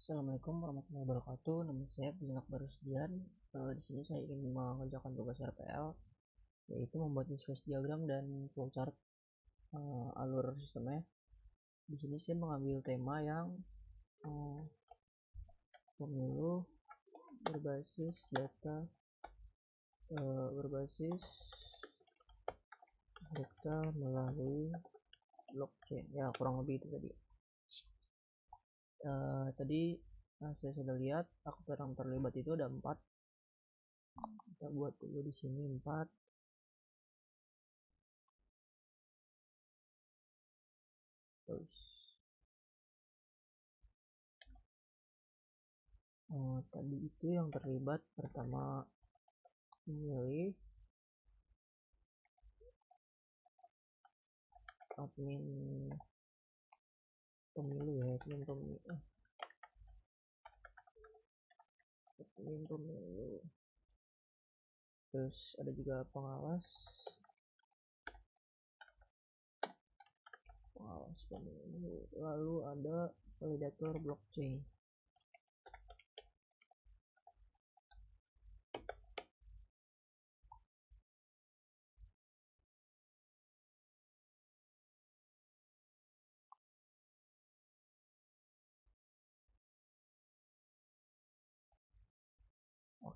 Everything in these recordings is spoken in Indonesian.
Assalamualaikum warahmatullahi wabarakatuh. Nama saya Biznak Barusdian. Di sini saya ingin mengerjakan tugas RPL, yaitu membuat use case diagram dan flowchart alur sistemnya. Di sini saya mengambil tema yang pemilu berbasis data melalui blockchain. Ya, kurang lebih itu tadi. Tadi saya sudah lihat aktor yang terlibat itu ada 4. Kita buat dulu di sini 4. Terus tadi itu yang terlibat pertama pemilih, admin pemilu ya, admin pemilu. Terus ada juga pengawas pemilu, lalu ada validator blockchain.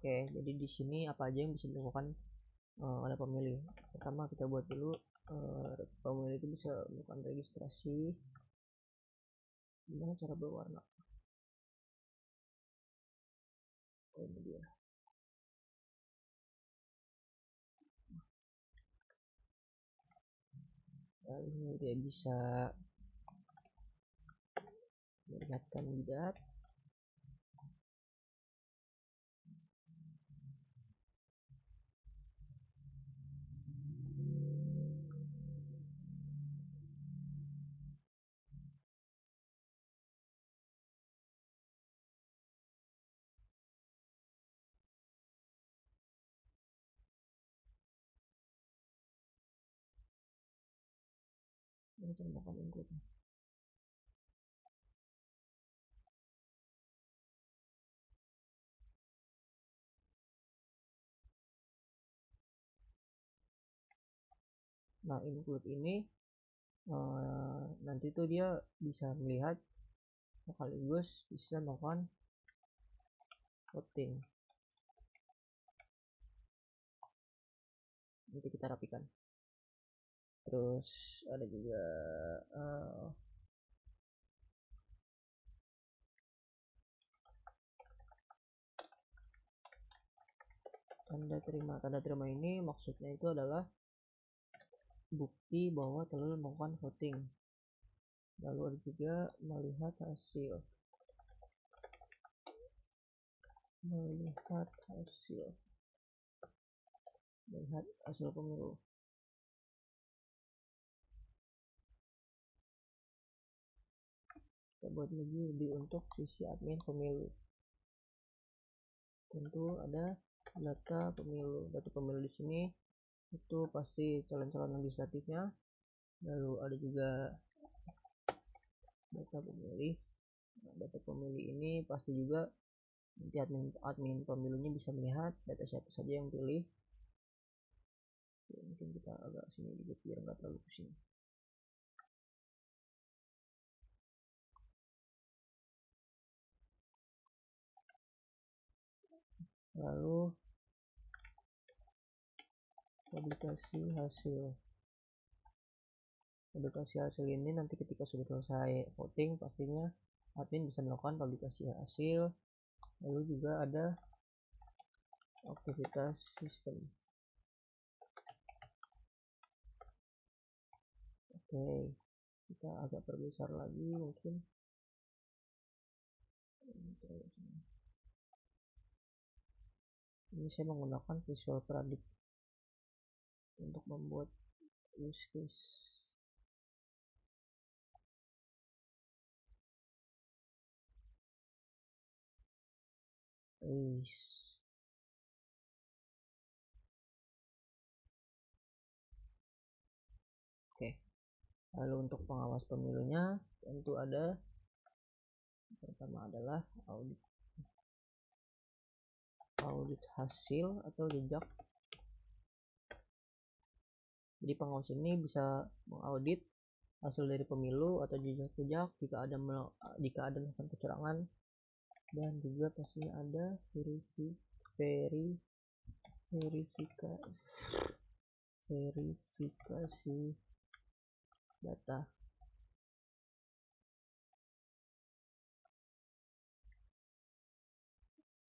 Oke, jadi di sini apa aja yang bisa dilakukan oleh pemilih. Pertama kita buat dulu pemilih itu bisa melakukan registrasi. Gimana cara berwarna? Oh, ini dia. Lalu dia bisa melihat kandidat. Ini saya melakukan include. Nah, include ini nanti tuh dia bisa melihat sekaligus bisa melakukan voting. Nanti kita rapikan. Terus ada juga tanda terima. Tanda terima ini maksudnya itu adalah bukti bahwa telah melakukan voting. Lalu ada juga melihat hasil pemilu. Kita buat lagi lebih untuk sisi admin pemilu. Tentu ada data pemilu. Data pemilu di sini itu pasti calon-calon legislatifnya. Lalu ada juga data pemilih. Nah, data pemilih ini pasti juga nanti admin pemilunya bisa melihat data siapa saja yang pilih. Oke, mungkin kita agak sini dikit biar nggak terlalu pusing. Lalu publikasi hasil ini nanti ketika sudah selesai voting pastinya admin bisa melakukan publikasi hasil. Lalu juga ada aktivitas sistem. Oke, kita agak perbesar lagi mungkin. Ini saya menggunakan Visual Predict untuk membuat use case. Oke. Lalu untuk pengawas pemilunya tentu ada Pertama adalah audit hasil atau jejak. Jadi pengawas ini bisa mengaudit hasil dari pemilu atau jejak-jejak jika ada melakukan kecurangan, dan juga pastinya ada verifikasi data.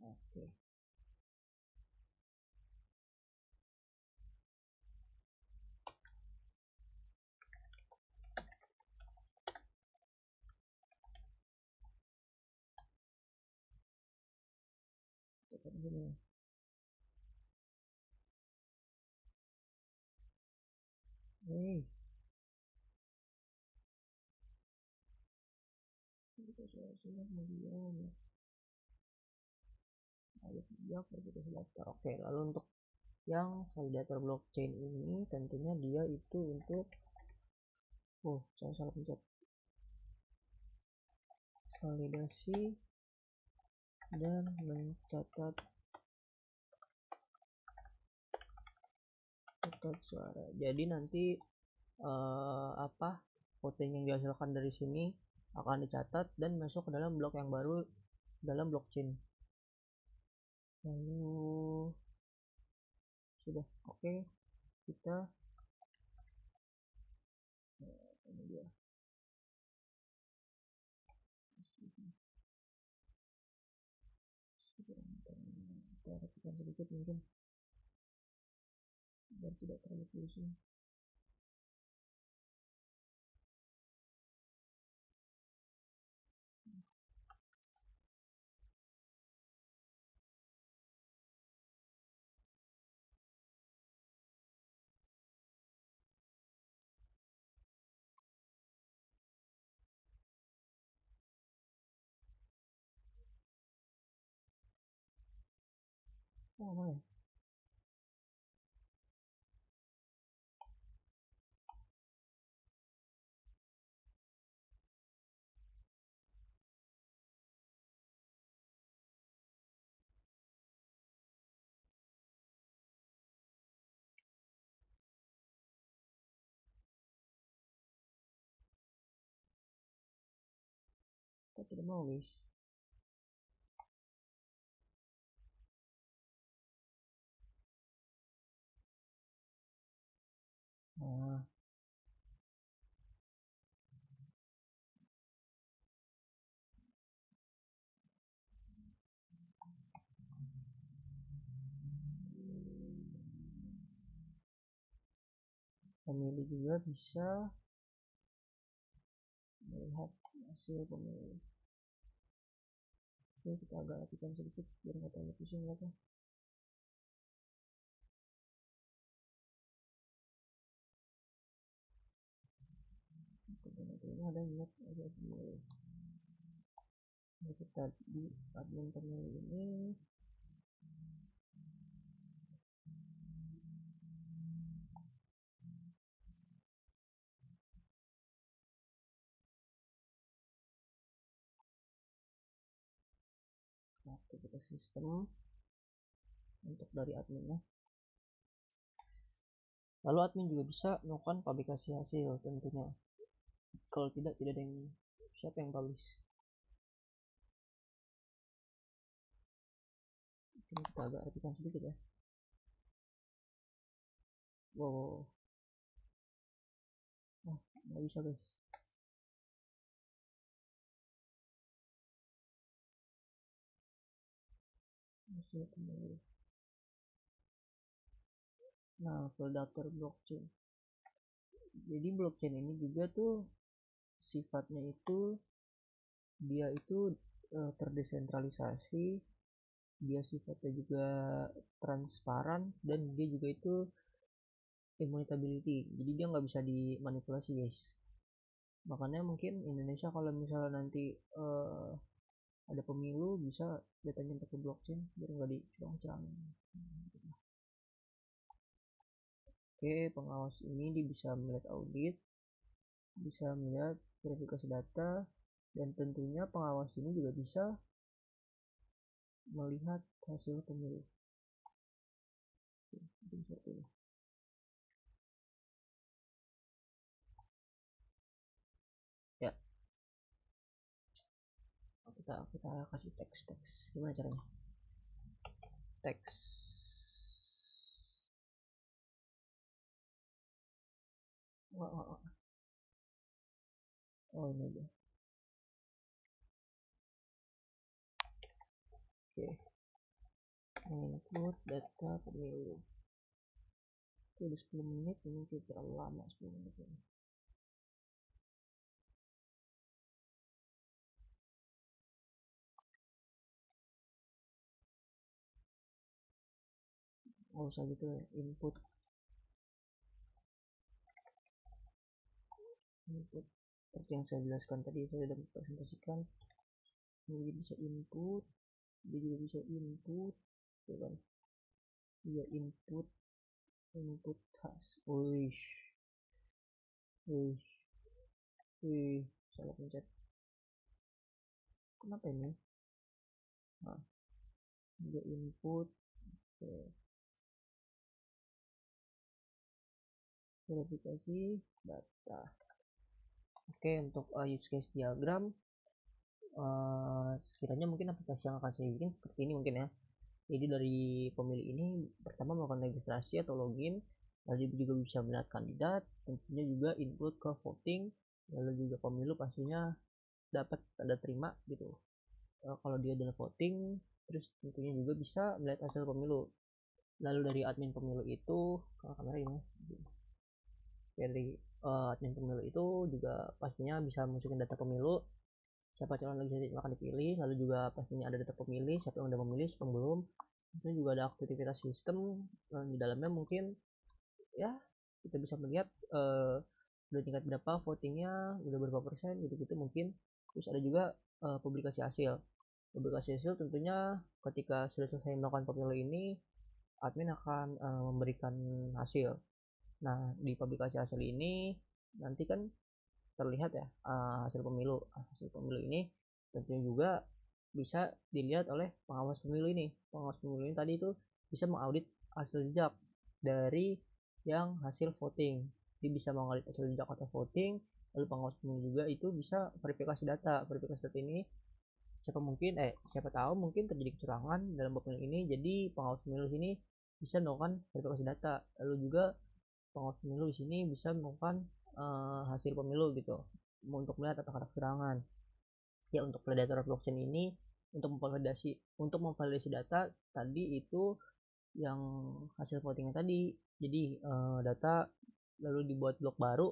Oke. Tekan sini. Hey. Kita sudah kemudian jejak verifikasi data. Oke, lalu untuk yang validator blockchain ini tentunya dia itu untuk saya salah pencet. Validasi dan mencatat suara. Jadi nanti voting yang dihasilkan dari sini akan dicatat dan masuk ke dalam blok yang baru dalam blockchain. Lalu sudah oke, kita ini dia. Kita rapikan sedikit mungkin biar tidak terlalu pusing. Mana? Kita tidak mau guys. Nah, pemilih juga bisa melihat hasil pemilih. Oke, kita agak rapikan sedikit biar nggak terlalu pusing ya. Ini ada ingat aja pemilih. Kita di admin pemilih ini aktivitas sistem untuk dari adminnya. Lalu admin juga bisa melakukan publikasi hasil tentunya. Kalau tidak ada yang siapa yang publish. Ini kita agak rapikan sedikit ya. Wow, nggak bisa guys. Nah, validator blockchain. Jadi blockchain ini juga tuh sifatnya itu dia itu terdesentralisasi, dia sifatnya juga transparan, dan dia juga itu immutability. Jadi dia nggak bisa dimanipulasi guys. Makanya mungkin Indonesia kalau misalnya nanti ada pemilu bisa datangin pakai blockchain biar nggak dicurang-curangin. Oke, pengawas ini dia bisa melihat audit, bisa melihat verifikasi data, Dan tentunya pengawas ini juga bisa melihat hasil pemilu. Ya, kita kasih teks. Gimana caranya? Teks. Oh, ini aja. Oke. Input data pemilu. Itu udah 10 menit, ini terlalu lama 10 menit ini. Oh, usah gitu ya. Input seperti yang saya jelaskan tadi, saya sudah presentasikan. Ini bisa input, dia juga bisa input, ya kan? Dia input task. Wih, salah pencet. Kenapa ini? Nah, dia input, verifikasi data. Oke, untuk use case diagram, sekiranya mungkin aplikasi yang akan saya bikin seperti ini mungkin ya. Jadi dari pemilih ini pertama melakukan registrasi atau login, lalu juga bisa melihat kandidat, tentunya juga input ke voting, lalu juga pemilu pastinya dapat tanda terima gitu. Kalau dia adalah voting, terus tentunya juga bisa melihat hasil pemilu. Lalu dari admin pemilu itu, kamera ini, dari admin pemilu itu juga pastinya bisa masukin data pemilu, siapa calon legislatif yang akan dipilih, lalu juga pastinya ada data pemilih, siapa yang udah memilih, siapa yang belum. Itu juga ada aktivitas sistem di dalamnya, mungkin ya kita bisa melihat udah tingkat berapa votingnya, udah berapa persen gitu-gitu mungkin. Terus ada juga publikasi hasil. Publikasi hasil tentunya ketika sudah selesai melakukan pemilu ini, admin akan memberikan hasil. Nah, di publikasi hasil ini nanti kan terlihat ya hasil pemilu. Hasil pemilu ini tentunya juga bisa dilihat oleh pengawas pemilu ini. Pengawas pemilu ini tadi itu bisa mengaudit hasil jejak dari yang hasil voting. Dia bisa mengaudit hasil jejak atau voting. Lalu pengawas pemilu juga itu bisa verifikasi data. Verifikasi data ini siapa tahu mungkin terjadi kecurangan dalam pemilu ini. Jadi pengawas pemilu ini bisa melakukan verifikasi data. Lalu juga pengawas pemilu di sini bisa melakukan hasil pemilu gitu untuk melihat apakah ada kecurangan. Ya, untuk validator blockchain ini untuk memvalidasi data tadi itu yang hasil votingnya tadi. Jadi data lalu dibuat blok baru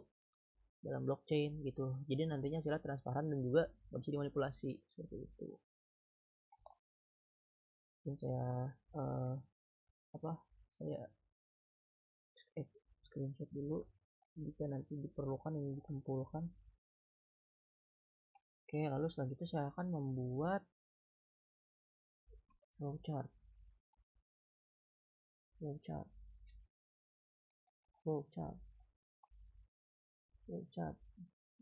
dalam blockchain gitu. Jadi nantinya hasilnya transparan dan juga nggak bisa dimanipulasi seperti itu. Dan saya screenshot dulu jika nanti diperlukan ini dikumpulkan. Oke, lalu selanjutnya saya akan membuat flowchart.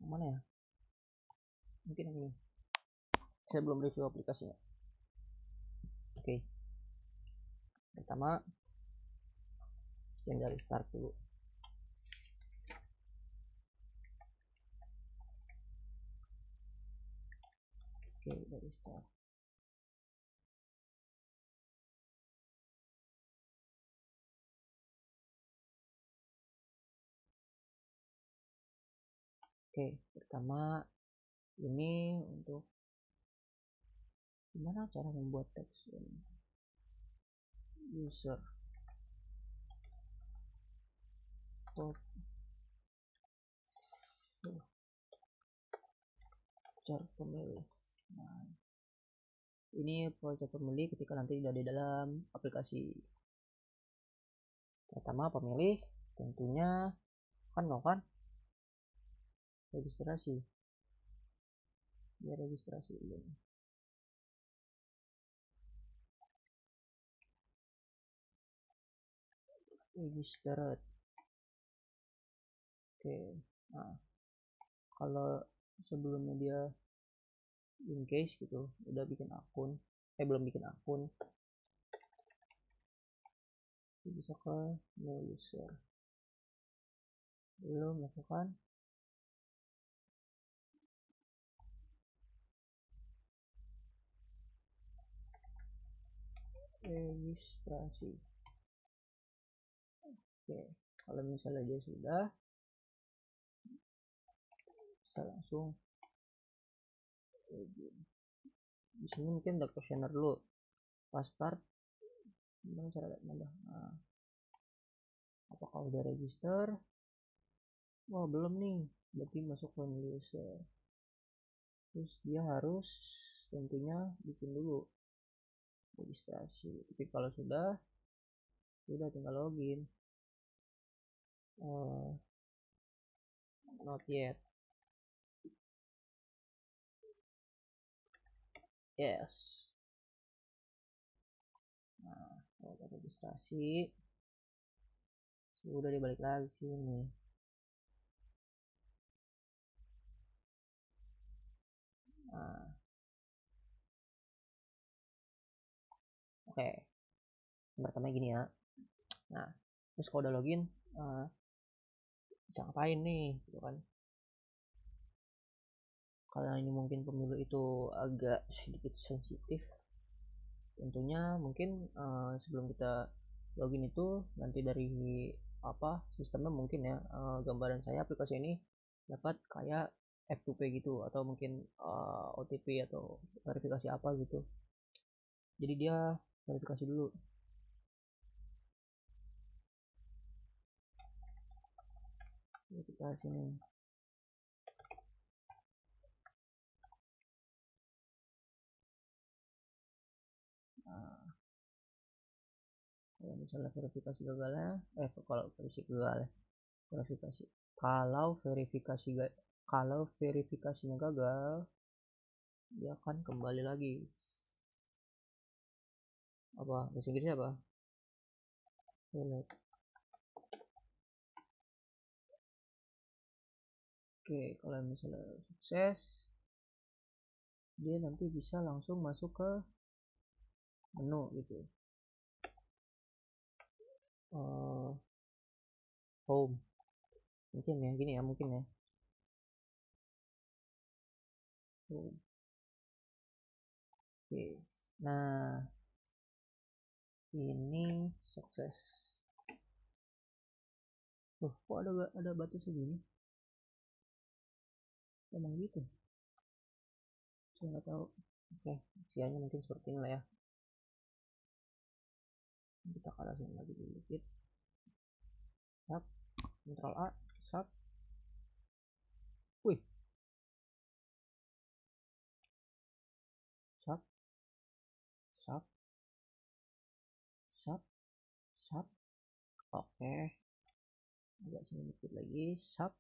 Mana ya? Mungkin ini. Saya belum review aplikasinya. Oke. Pertama, yang dari start dulu. Oke, dari start. Oke, pertama ini untuk gimana cara membuat teks ini. User voucher pemilih. Nah, ini voucher pemilih ketika nanti sudah di dalam aplikasi. Pertama pemilih tentunya kan melakukan registrasi. Ya, registrasi dulu. Registered. Oke. Nah, kalau sebelumnya dia in case gitu udah bikin akun, belum bikin akun, bisa ke new user, belum lakukan registrasi. Oke, kalau misalnya dia sudah, bisa langsung login. Di sini mungkin ada questionnaire dulu. Pas start, gimana cara nambah? Nah, apakah udah register? Wah, belum nih. Berarti masuk ke new user. Terus dia harus tentunya bikin dulu registrasi. Tapi kalau sudah tinggal login. Not yet. Yes. Nah, kalau registrasi sudah dibalik lagi sini. Nah, oke. Pertama gini ya. Nah, terus kalau udah login, bisa ngapain nih, gitu kan? Kalau ini mungkin pemilu itu agak sedikit sensitif, tentunya mungkin sebelum kita login itu nanti dari apa sistemnya mungkin ya, gambaran saya aplikasi ini dapat kayak F2P gitu atau mungkin OTP atau verifikasi apa gitu, jadi dia verifikasi dulu. Verifikasi nih. Nah, kalau misalnya verifikasi gagalnya, kalau verifikasi gagal, verifikasi kalau verifikasi kalau verifikasinya gagal, dia akan kembali lagi. Apa bahasa Inggrisnya apa? Oke, kalau misalnya sukses, dia nanti bisa langsung masuk ke menu gitu. Home mungkin ya, gini ya mungkin ya, home. Oke, nah ini sukses. Kok ada batas segini? Emang gitu? Saya nggak tahu. Oke, sianya mungkin seperti ini lah ya. Kita kalahin lagi dikit. Sap, Ctrl A, sap. Wih, sap, sap, sap, sap. Oke, agak sini dikit lagi, sap.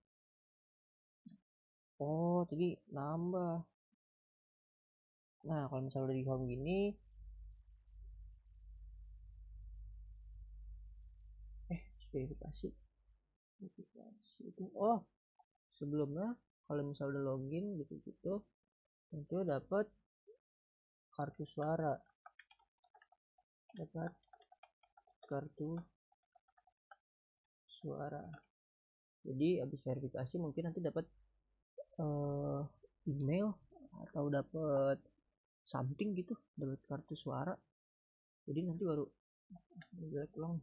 Oh, jadi nambah. Nah, kalau misalnya udah di home gini, verifikasi itu, oh sebelumnya kalau misalnya udah login gitu tentu dapat kartu suara, jadi habis verifikasi mungkin nanti dapat email atau dapat something gitu, dapat kartu suara, jadi nanti baru ulang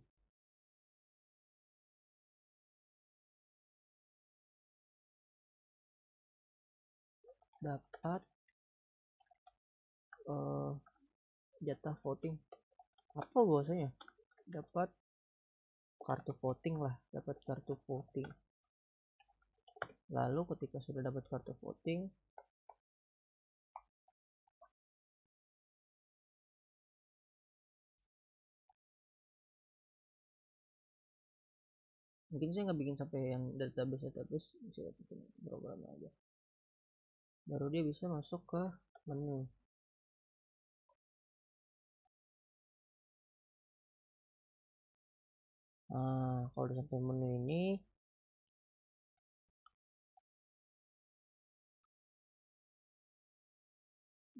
dapat jatah voting, apa bahasanya, dapat kartu voting lah, dapat kartu voting. Lalu ketika sudah dapat kartu voting, mungkin saya nggak bikin sampai yang database, bisa bikin program aja, baru dia bisa masuk ke menu. Nah, kalau udah sampai menu ini,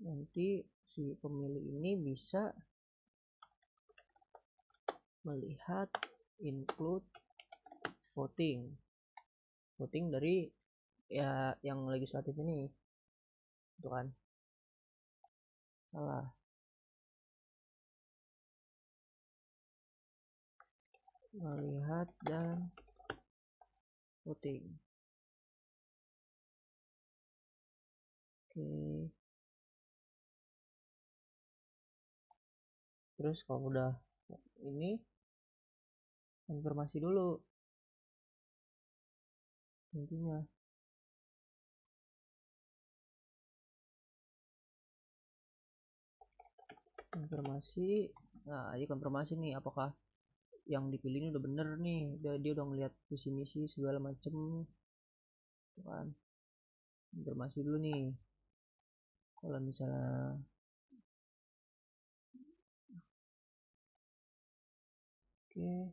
nanti si pemilih ini bisa melihat include voting dari ya yang legislatif ini, itu kan salah. Melihat dan voting. Oke. Terus kalau udah ini konfirmasi dulu intinya. Konfirmasi. Nah, ini konfirmasi nih apakah yang dipilih ini udah bener nih, dia udah ngeliat visi misi segala macem kan. Konfirmasi dulu nih kalau misalnya oke,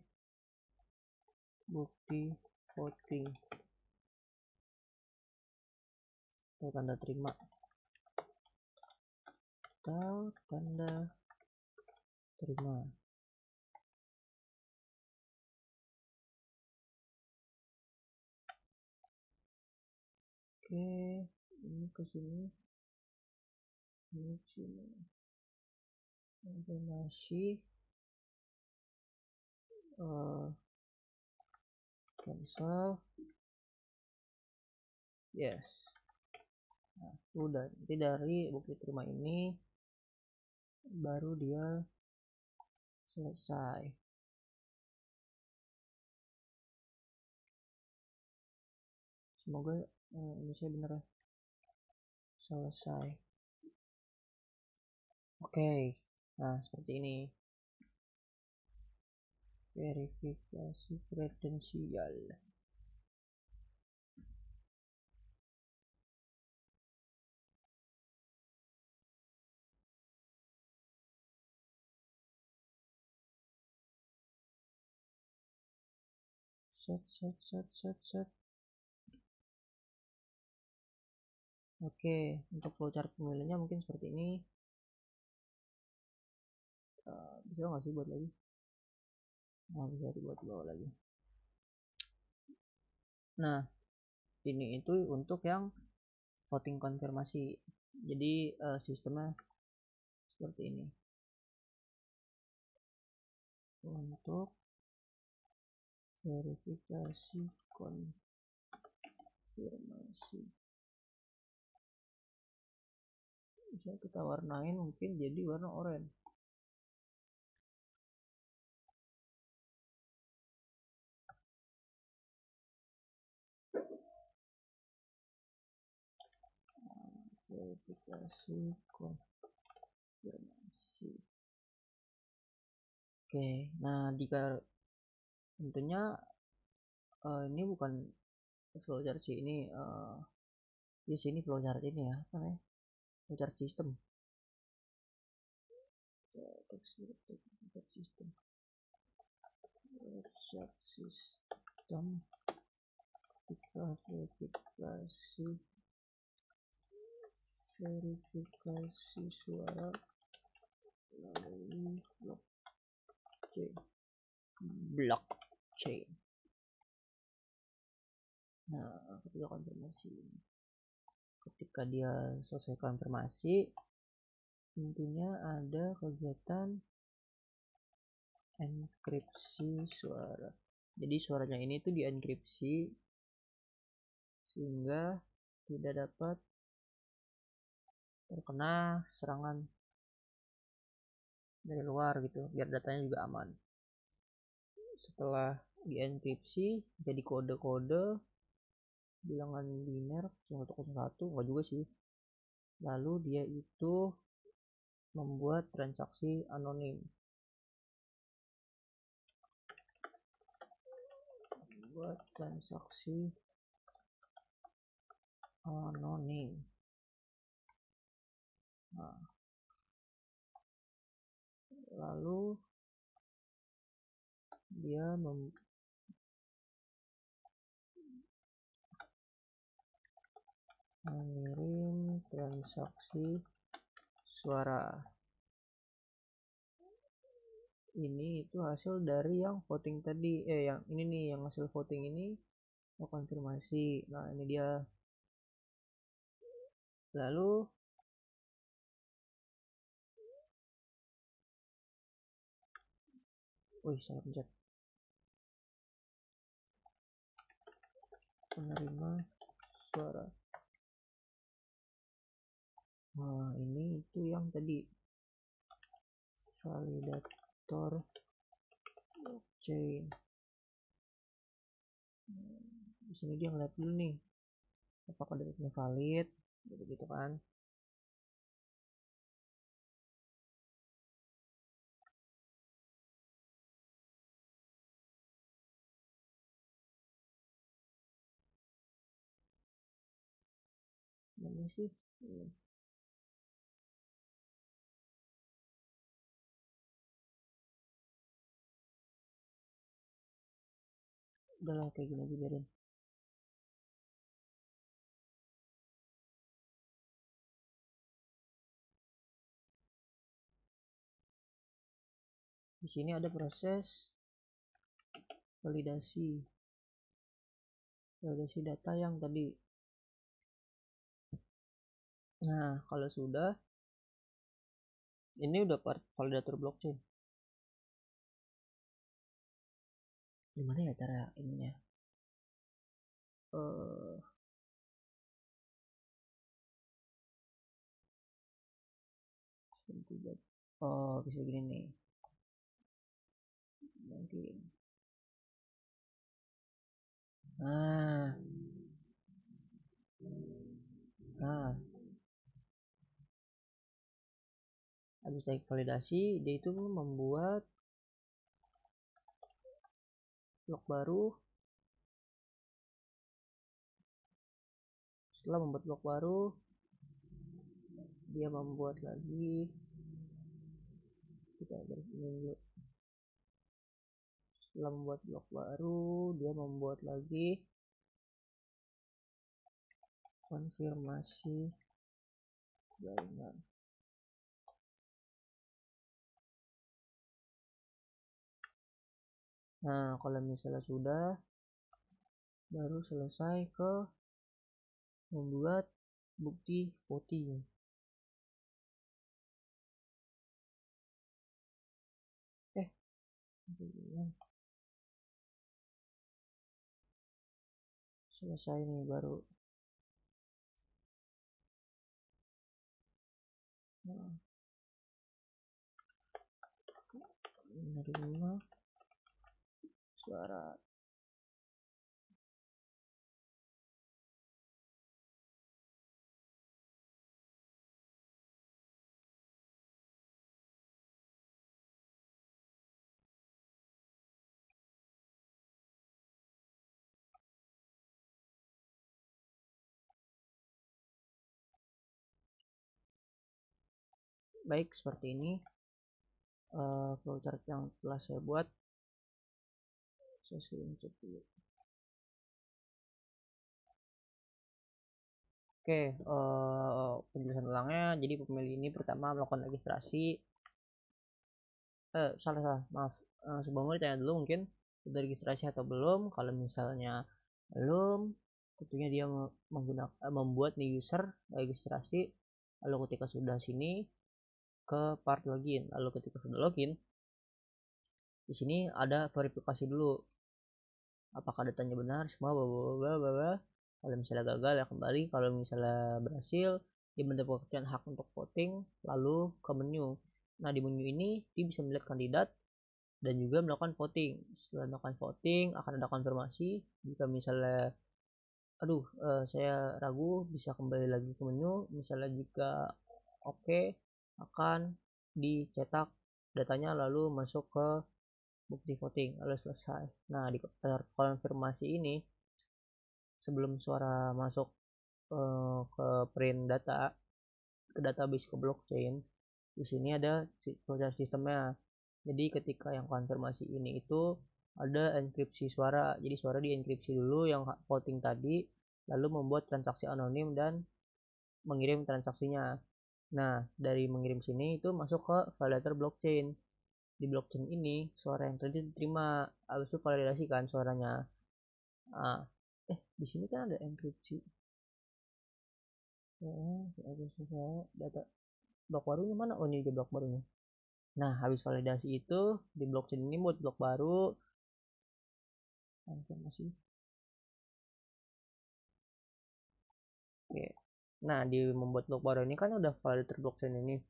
bukti voting atau tanda terima atau tanda terima. Oke, ini ke sini, ini ke sini. Konfirmasi cancel, yes. Nah, udah, nanti dari bukti terima ini baru dia selesai. Semoga ini saya bener ya, selesai. Oke, nah seperti ini verifikasi kredensial. Set. Oke, untuk flowchart pemilihannya mungkin seperti ini. Bisa nggak sih buat lagi? Nah, bisa dibuat di bawah lagi. Nah, ini itu untuk yang voting konfirmasi. Jadi sistemnya seperti ini. Untuk verifikasi konfirmasi bisa kita warnain mungkin jadi warna oranye. Verifikasi konfirmasi. Oke, nah jika tentunya ini bukan flowchart sih, ini di sini flowchart ini ya, apa namanya? Flowchart system. Flowchart system. Flowchart system. Kita verifikasi suara melalui blockchain. Nah, ketika konfirmasi, ketika dia selesai konfirmasi, tentunya ada kegiatan enkripsi suara. Jadi suaranya ini tuh dienkripsi sehingga tidak dapat terkena serangan dari luar gitu, biar datanya juga aman. Setelah dienkripsi jadi kode-kode bilangan biner 101, enggak juga sih. Lalu dia itu membuat transaksi anonim. Buat transaksi anonim. Nah, lalu dia mengirim transaksi suara. Ini itu hasil dari yang voting tadi, yang ini nih, yang hasil voting ini mau konfirmasi. Nah ini dia. Lalu salah pencet. Penerima suara. Nah ini itu yang tadi validator blockchain. Di sini dia ngeliat dulu nih apakah datanya valid, gitu kan. Mana sih? Udahlah kayak gini aja biarin. Di sini ada proses validasi data yang tadi. Nah kalau sudah, ini udah part validator blockchain. Gimana ya cara ininya? Oh bisa gini nih mungkin. Nah habis naik validasi dia itu membuat blok baru. Setelah membuat blok baru, dia membuat lagi, kita dulu. Setelah membuat blok baru, dia membuat lagi konfirmasi jaringan. Nah kalau misalnya sudah, baru selesai ke membuat bukti voting. Selesai nih baru. Menerima suara. Baik, seperti ini flowchart yang telah saya buat. Saya screenshot dulu. Oke, penjelasan ulangnya. Jadi pemilih ini pertama melakukan registrasi. Salah, maaf. Sebelumnya ditanya dulu mungkin sudah registrasi atau belum. Kalau misalnya belum, tentunya dia membuat new user registrasi. Lalu ketika sudah sini ke part login. Lalu ketika sudah login, di sini ada verifikasi dulu. Apakah datanya benar semua, kalau misalnya gagal ya kembali, kalau misalnya berhasil dia mendapatkan hak untuk voting, lalu ke menu. Nah di menu ini dia bisa melihat kandidat dan juga melakukan voting. Setelah melakukan voting akan ada konfirmasi. Jika misalnya saya ragu, bisa kembali lagi ke menu. Misalnya jika oke, akan dicetak datanya lalu masuk ke bukti voting lalu selesai. Nah di konfirmasi ini sebelum suara masuk ke print data ke database ke blockchain, di sini ada proses sistemnya. Jadi ketika yang konfirmasi ini itu ada enkripsi suara. Jadi suara dienkripsi dulu yang voting tadi, lalu membuat transaksi anonim dan mengirim transaksinya. Nah, dari mengirim sini itu masuk ke validator blockchain. Di blockchain ini suara yang tadi diterima, habis itu validasi kan suaranya. Ah, di sini kan ada enkripsi. Data blok barunya mana? Oh, ini blok barunya. Nah, habis validasi itu di blockchain ini buat blok baru informasi. Oke. Nah, di membuat blok baru ini kan udah validator blockchain ini.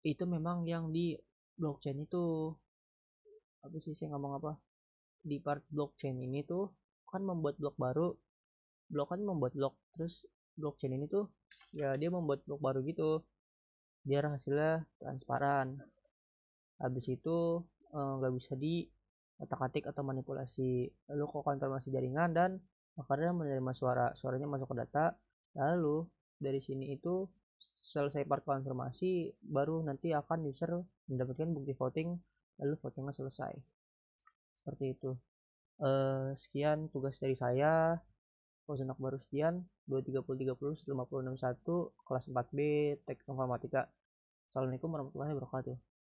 Itu memang yang di blockchain itu apa sih saya ngomong apa? Di part blockchain ini tuh kan membuat blok baru, blok kan membuat blok, terus blockchain ini tuh ya dia membuat blok baru gitu biar hasilnya transparan. Habis itu nggak bisa di otak-atik atau manipulasi. Lalu kok konfirmasi jaringan dan akhirnya menerima suaranya masuk ke data. Lalu dari sini itu selesai part konfirmasi baru nanti akan user mendapatkan bukti voting, lalu votingnya selesai. Seperti itu. Sekian tugas dari saya. Fauzan Akbar Rusdian, 23030 15061, kelas 4B, Teknik Informatika. Assalamualaikum warahmatullahi wabarakatuh.